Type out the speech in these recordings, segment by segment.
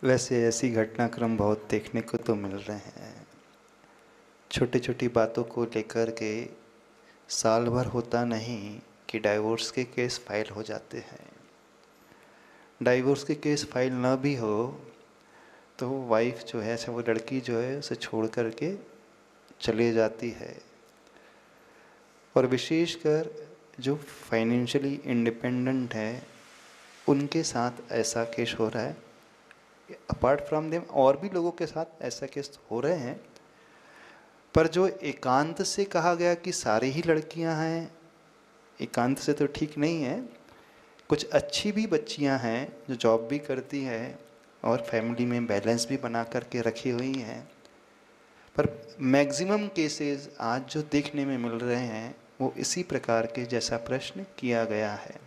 वैसे ऐसी घटनाक्रम बहुत देखने को तो मिल रहे हैं। छोटी छोटी बातों को लेकर के साल भर होता नहीं कि डाइवोर्स के केस फाइल हो जाते हैं। डाइवोर्स के केस फाइल ना भी हो तो वाइफ जो है, अच्छा वो लड़की जो है उसे छोड़ करके चले जाती है। और विशेषकर जो फाइनेंशियली इंडिपेंडेंट है उनके साथ ऐसा केस हो रहा है। अपार्ट फ्रॉम देम और भी लोगों के साथ ऐसा केस हो रहे हैं, पर जो एकांत से कहा गया कि सारी ही लड़कियां हैं, एकांत से तो ठीक नहीं है। कुछ अच्छी भी बच्चियां हैं जो जॉब भी करती हैं और फैमिली में बैलेंस भी बना करके रखी हुई हैं, पर मैक्सिमम केसेस आज जो देखने में मिल रहे हैं वो इसी प्रकार के जैसा प्रश्न किया गया है।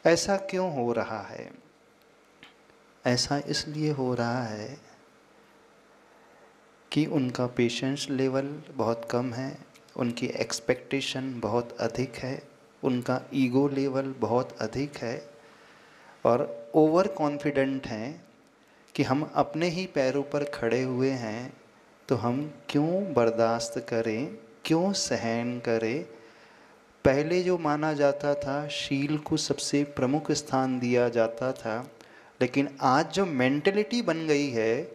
ऐसा क्यों हो रहा है? ऐसा इसलिए हो रहा है कि उनका पेशेंस लेवल बहुत कम है, उनकी एक्सपेक्टेशन बहुत अधिक है, उनका ईगो लेवल बहुत अधिक है और ओवर कॉन्फिडेंट हैं कि हम अपने ही पैरों पर खड़े हुए हैं तो हम क्यों बर्दाश्त करें, क्यों सहन करें। पहले जो माना जाता था, शील को सबसे प्रमुख स्थान दिया जाता था, लेकिन आज जो मेंटलिटी बन गई है,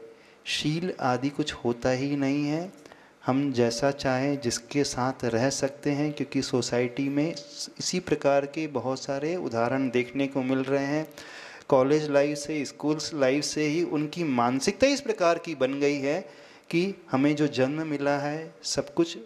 शील आदि कुछ होता ही नहीं है। हम जैसा चाहें जिसके साथ रह सकते हैं, क्योंकि सोसाइटी में इसी प्रकार के बहुत सारे उदाहरण देखने को मिल रहे हैं। कॉलेज लाइफ से, स्कूल्स लाइफ से ही उनकी मानसिकता इस प्रकार की बन गई है कि हमें जो जन्म मिला है सब कुछ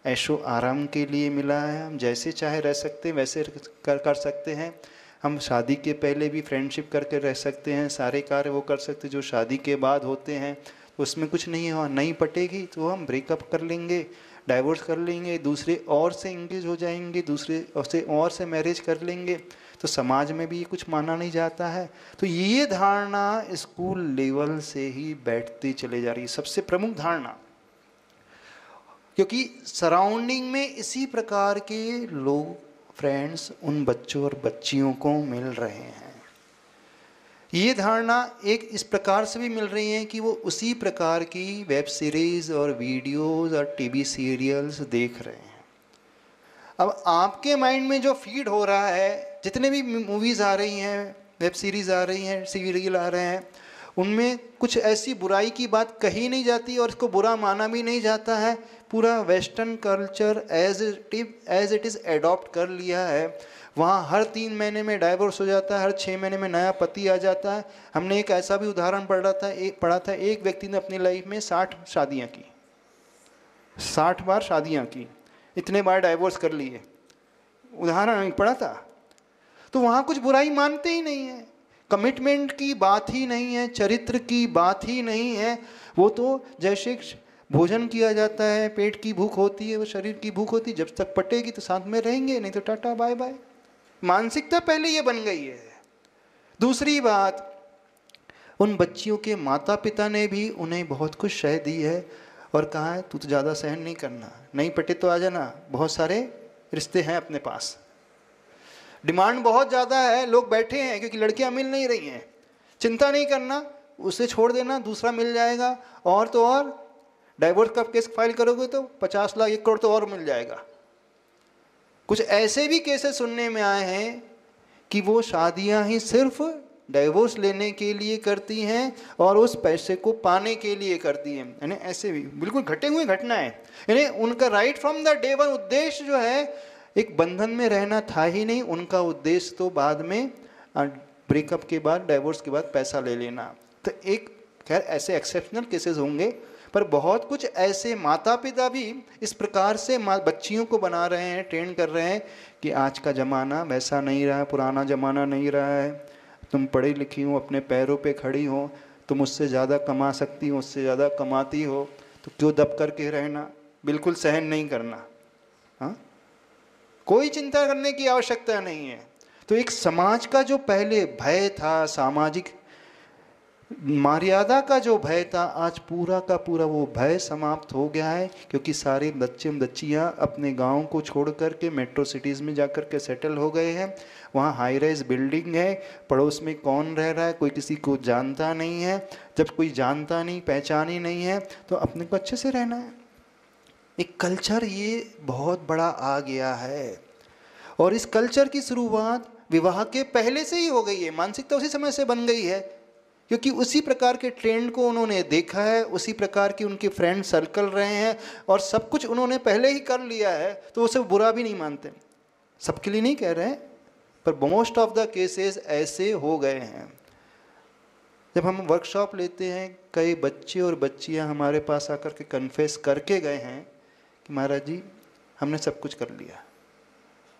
ऐशो आराम के लिए मिला है, हम जैसे चाहे रह सकते हैं, वैसे कर सकते हैं। हम शादी के पहले भी फ्रेंडशिप करके रह सकते हैं, सारे कार्य वो कर सकते हैं जो शादी के बाद होते हैं। उसमें कुछ नहीं है, नहीं पटेगी तो हम ब्रेकअप कर लेंगे, डाइवोर्स कर लेंगे, दूसरे और से इंगेज हो जाएंगे, दूसरे और से मैरिज कर लेंगे। तो समाज में भी ये कुछ माना नहीं जाता है। तो ये धारणा स्कूल लेवल से ही बैठती चले जा रही है, सबसे प्रमुख धारणा, क्योंकि सराउंडिंग में इसी प्रकार के लोग, फ्रेंड्स उन बच्चों और बच्चियों को मिल रहे हैं। ये धारणा एक इस प्रकार से भी मिल रही है कि वो उसी प्रकार की वेब सीरीज और वीडियोस और टीवी सीरियल्स देख रहे हैं। अब आपके माइंड में जो फीड हो रहा है, जितने भी मूवीज़ आ रही हैं, वेब सीरीज़ आ रही हैं, सीरियल आ रहे हैं, उनमें कुछ ऐसी बुराई की बात कही नहीं जाती और इसको बुरा माना भी नहीं जाता है। पूरा western culture as it is adopt कर लिया है। वहाँ हर 3 महीने में डाइवोर्स हो जाता है, हर 6 महीने में नया पति आ जाता है। हमने एक ऐसा भी उदाहरण पढ़ा था, एक व्यक्ति ने अपनी लाइफ में 60 शादियाँ की, 60 बार शादियाँ की, इतने बार डाइवोर्स कर लिए, उदाहरण पढ़ा था। तो वहाँ कुछ बुराई मानते ही नहीं है, कमिटमेंट की बात ही नहीं है, चरित्र की बात ही नहीं है। वो तो जैसे भोजन किया जाता है, पेट की भूख होती है, वो शरीर की भूख होती है, जब तक पटेगी तो साथ में रहेंगे, नहीं तो टाटा बाय बाय। मानसिकता पहले ये बन गई है। दूसरी बात, उन बच्चियों के माता पिता ने भी उन्हें बहुत कुछ सह दी है और कहा है तू तो ज़्यादा सहन नहीं करना, नहीं पटे तो आ जाना, बहुत सारे रिश्ते हैं अपने पास, डिमांड बहुत ज़्यादा है, लोग बैठे हैं क्योंकि लड़कियां मिल नहीं रही हैं, चिंता नहीं करना, उसे छोड़ देना, दूसरा मिल जाएगा। और तो और डाइवोर्स का केस फाइल करोगे तो 50 लाख 1 करोड़ तो और मिल जाएगा। कुछ ऐसे भी केसेस सुनने में आए हैं कि वो शादियां ही सिर्फ डाइवोर्स लेने के लिए करती हैं और उस पैसे को पाने के लिए करती हैं। यानी ऐसे भी बिल्कुल घटे हुए घटना है। यानी उनका right from the day one उद्देश्य जो है, एक बंधन में रहना था ही नहीं, उनका उद्देश्य तो बाद में ब्रेकअप के बाद, डाइवोर्स के बाद पैसा ले लेना। तो एक खैर ऐसे एक्सेप्शनल केसेस होंगे, पर बहुत कुछ ऐसे माता पिता भी इस प्रकार से बच्चियों को बना रहे हैं, ट्रेन कर रहे हैं कि आज का ज़माना वैसा नहीं रहा, पुराना ज़माना नहीं रहा है, तुम पढ़ी लिखी हो, अपने पैरों पे खड़ी हो, तुम उससे ज़्यादा कमा सकती हो, उससे ज़्यादा कमाती हो, तो क्यों दब करके रहना, बिल्कुल सहन नहीं करना। हाँ, कोई चिंता करने की आवश्यकता नहीं है। तो एक समाज का जो पहले भय था, सामाजिक मर्यादा का जो भय था आज पूरा का पूरा वो भय समाप्त हो गया है, क्योंकि सारे बच्चे बच्चियां अपने गांव को छोड़ कर के मेट्रो सिटीज़ में जाकर के सेटल हो गए हैं। वहाँ हाई राइज बिल्डिंग है, पड़ोस में कौन रह रहा है कोई किसी को जानता नहीं है। जब कोई जानता नहीं पहचान ही नहीं है तो अपने को अच्छे से रहना है। एक कल्चर ये बहुत बड़ा आ गया है, और इस कल्चर की शुरुआत विवाह के पहले से ही हो गई है। मानसिकता उसी समय से बन गई है, क्योंकि उसी प्रकार के ट्रेंड को उन्होंने देखा है, उसी प्रकार के उनके फ्रेंड सर्कल रहे हैं, और सब कुछ उन्होंने पहले ही कर लिया है, तो उसे बुरा भी नहीं मानते। सबके लिए नहीं कह रहे हैं, पर मोस्ट ऑफ द केसेस ऐसे हो गए हैं। जब हम वर्कशॉप लेते हैं, कई बच्चे और बच्चियां हमारे पास आकर के कन्फेस करके गए हैं कि महाराज जी हमने सब कुछ कर लिया।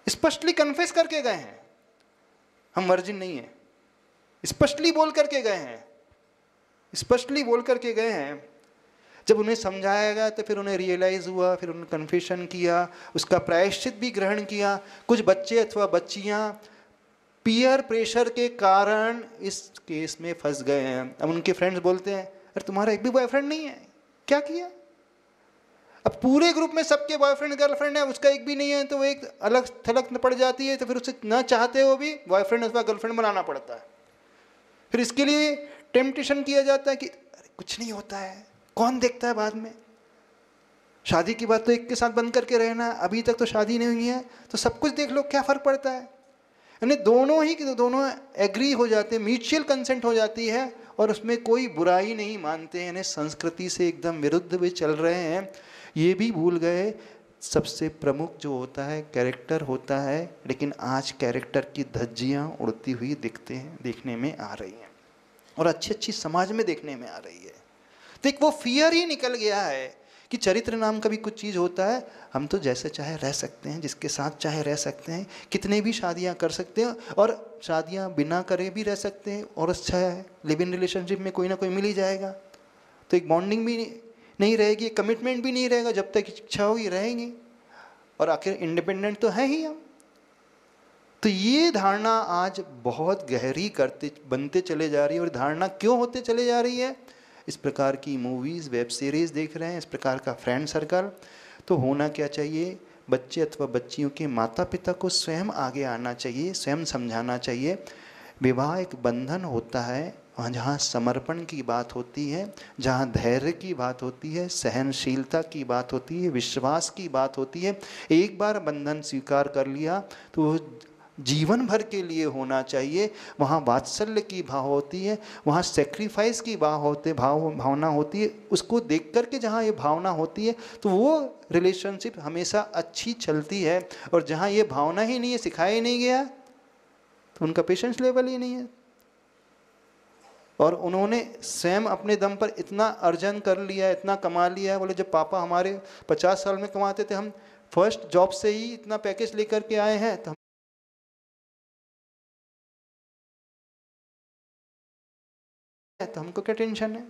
स्पष्टली कन्फेस करके गए हैं, हम वर्जिन नहीं है, स्पष्टली बोल करके गए हैं, स्पष्टली बोल करके गए हैं। जब उन्हें समझाया गया तो फिर उन्हें रियलाइज़ हुआ, फिर उन्होंने कन्फेशन किया, उसका प्रायश्चित भी ग्रहण किया। कुछ बच्चे अथवा बच्चियां पीयर प्रेशर के कारण इस केस में फंस गए हैं। अब उनके फ्रेंड्स बोलते हैं अरे तुम्हारा एक भी बॉयफ्रेंड नहीं है, क्या किया? अब पूरे ग्रुप में सबके बॉयफ्रेंड गर्लफ्रेंड है, उसका एक भी नहीं है, तो वो एक अलग थलग पड़ जाती है, तो फिर उसे न चाहते हो भी बॉयफ्रेंड अथवा गर्लफ्रेंड बनाना पड़ता है। फिर इसके लिए टेम्पटेशन किया जाता है कि अरे कुछ नहीं होता है, कौन देखता है बाद में, शादी की बात तो एक के साथ बंद करके रहना, अभी तक तो शादी नहीं हुई है तो सब कुछ देख लो, क्या फ़र्क पड़ता है। यानी दोनों एग्री हो जाते हैं, म्यूचुअल कंसेंट हो जाती है, और उसमें कोई बुराई नहीं मानते हैं। यानी संस्कृति से एकदम विरुद्ध वे चल रहे हैं। ये भी भूल गए सबसे प्रमुख जो होता है कैरेक्टर होता है, लेकिन आज कैरेक्टर की धज्जियाँ उड़ती हुई देखने में आ रही हैं, और अच्छी अच्छी समाज में देखने में आ रही है। तो एक वो फियर ही निकल गया है कि चरित्र नाम का भी कुछ चीज़ होता है, हम तो जैसे चाहे रह सकते हैं, जिसके साथ चाहे रह सकते हैं, कितने भी शादियां कर सकते हैं, और शादियां बिना करे भी रह सकते हैं, और अच्छा है लिव इन रिलेशनशिप में कोई ना कोई मिल ही जाएगा, तो एक बॉन्डिंग भी नहीं रहेगी, कमिटमेंट भी नहीं रहेगा, जब तक इच्छा होगी रहेंगी, और आखिर इंडिपेंडेंट तो है ही हम। तो ये धारणा आज बहुत गहरी बनते चले जा रही है। और धारणा क्यों होते चले जा रही है? इस प्रकार की मूवीज़ वेब सीरीज़ देख रहे हैं, इस प्रकार का फ्रेंड सर्कल। तो होना क्या चाहिए, बच्चे अथवा बच्चियों के माता पिता को स्वयं आगे आना चाहिए, स्वयं समझाना चाहिए। विवाह एक बंधन होता है, जहाँ समर्पण की बात होती है, जहाँ धैर्य की बात होती है, सहनशीलता की बात होती है, विश्वास की बात होती है। एक बार बंधन स्वीकार कर लिया तो जीवन भर के लिए होना चाहिए। वहाँ वात्सल्य की भाव होती है, वहाँ सेक्रीफाइस की भावना होती है। उसको देख कर के जहाँ ये भावना होती है तो वो रिलेशनशिप हमेशा अच्छी चलती है। और जहाँ ये भावना ही नहीं है, सिखाया ही नहीं गया, तो उनका पेशेंस लेवल ही नहीं है। और उन्होंने स्वयं अपने दम पर इतना अर्जन कर लिया, इतना कमा लिया है। बोले जब पापा हमारे 50 साल में कमाते थे, हम फर्स्ट जॉब से ही इतना पैकेज लेकर के आए हैं, तो हमको क्या टेंशन है।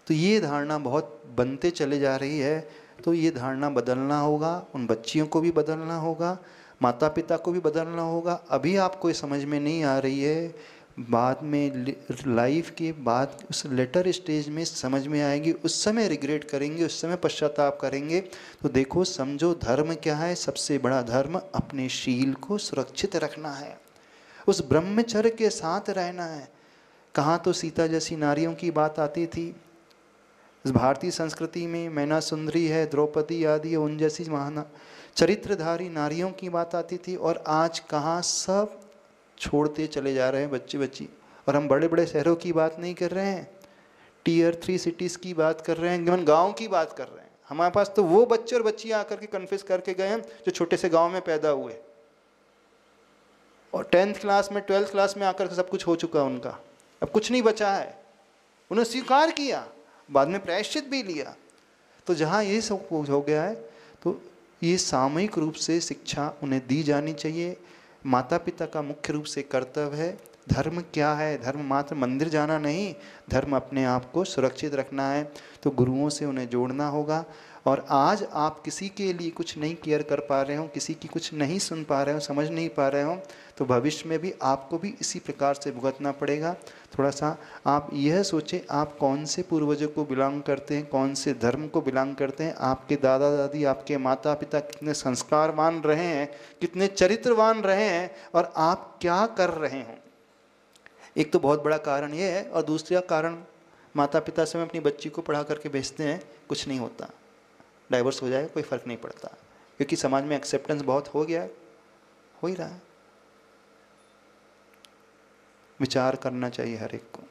तो ये धारणा बहुत बनते चले जा रही है। तो ये धारणा बदलना होगा, उन बच्चियों को भी बदलना होगा, माता पिता को भी बदलना होगा। अभी आपको ये समझ में नहीं आ रही है, बाद में लाइफ के बाद उस लेटर स्टेज में समझ में आएगी, उस समय रिग्रेट करेंगे, उस समय पश्चाताप करेंगे। तो देखो समझो धर्म क्या है। सबसे बड़ा धर्म अपने शील को सुरक्षित रखना है, उस ब्रह्मचर्य के साथ रहना है। कहाँ तो सीता जैसी नारियों की बात आती थी, इस भारतीय संस्कृति में मैना सुंदरी है, द्रौपदी आदि है, उन जैसी महान चरित्रधारी नारियों की बात आती थी। और आज कहाँ सब छोड़ते चले जा रहे हैं बच्चे बच्ची। और हम बड़े बड़े शहरों की बात नहीं कर रहे हैं, टियर 3 सिटीज़ की बात कर रहे हैं, गाँव की बात कर रहे हैं। हमारे पास तो वो बच्चे और बच्चियाँ आकर के कन्फेस करके गए हैं जो छोटे से गाँव में पैदा हुए, और 10th क्लास में 12th क्लास में आकर के सब कुछ हो चुका है उनका, अब कुछ नहीं बचा है। उन्हें स्वीकार किया, बाद में प्रायश्चित भी लिया। तो जहाँ ये सब कुछ हो गया है, तो ये सामूहिक रूप से शिक्षा उन्हें दी जानी चाहिए। माता पिता का मुख्य रूप से कर्तव्य है। धर्म क्या है? धर्म मात्र मंदिर जाना नहीं, धर्म अपने आप को सुरक्षित रखना है। तो गुरुओं से उन्हें जोड़ना होगा, और आज आप किसी के लिए कुछ नहीं केयर कर पा रहे हो, किसी की कुछ नहीं सुन पा रहे हो, समझ नहीं पा रहे हो, तो भविष्य में भी आपको भी इसी प्रकार से भुगतना पड़ेगा। थोड़ा सा आप यह सोचें आप कौन से पूर्वजों को बिलोंग करते हैं, कौन से धर्म को बिलोंग करते हैं, आपके दादा दादी, आपके माता पिता कितने संस्कारवान रहे हैं, कितने चरित्रवान रहे हैं, और आप क्या कर रहे हो। एक तो बहुत बड़ा कारण ये है, और दूसरा कारण माता पिता से हम अपनी बच्ची को पढ़ा करके भेजते हैं, कुछ नहीं होता, डाइवर्स हो जाए कोई फ़र्क नहीं पड़ता, क्योंकि समाज में एक्सेप्टेंस बहुत हो गया, हो ही रहा है। विचार करना चाहिए हर एक को।